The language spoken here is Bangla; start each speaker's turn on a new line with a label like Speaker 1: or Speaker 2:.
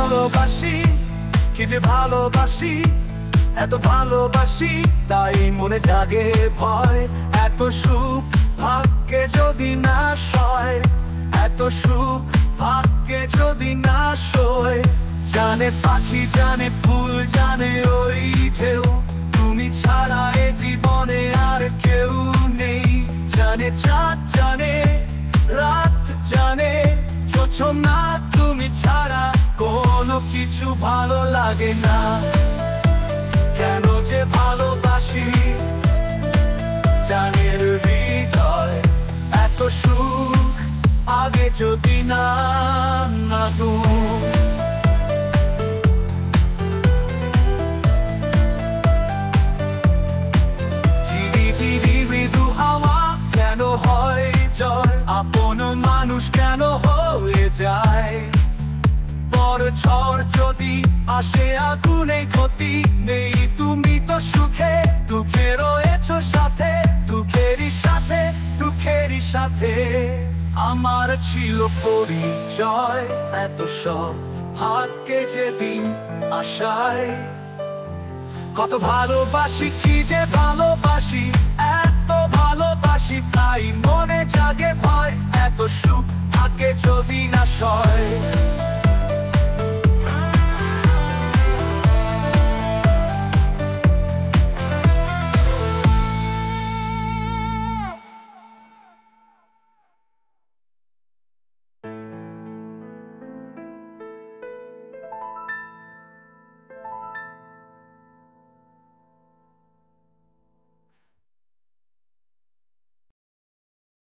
Speaker 1: ভালোবাসি, কি যে ভালোবাসি, এত ভালোবাসি তাই মনে জাগে ভয়। এত সুখ ভাগ্যে যদি না সয়, এত সুখ ভাগ্যে যদি না সয়। জানে পাখি, জানে ফুল, জানে ওই ঢেউ, তুমি ছাড়া এ জীবনে আর কেউ নেই। জানে চাঁদ, জানে রাত, জানে জোছনা, তুমি ছাড়া কোনো কিছু ভালো লাগে না। কেন যে ভালোবাসি জানের হৃদয়, এত সুখ আগে যদি না চিরি চিরি মৃদু হাওয়া কেন হয় ঝড়, আপন মানুষ কেন হয়ে যায় বড় ঝড়। যদি আসে আগুনে ক্ষতি নেই, তুমি তো সুখে দুঃখে রয়েছো সাথে, দুঃখেরই সাথে, দুঃখেরই সাথে। আমার ছিল পরিচয় এত সব ভাগ্যে যেদিন আশায়। কত ভালোবাসি, কি যে ভালোবাসি, এত ভালোবাসি তাই মনে জাগে ভয়। এত সুখ ভাগ্যে যদি না সয়।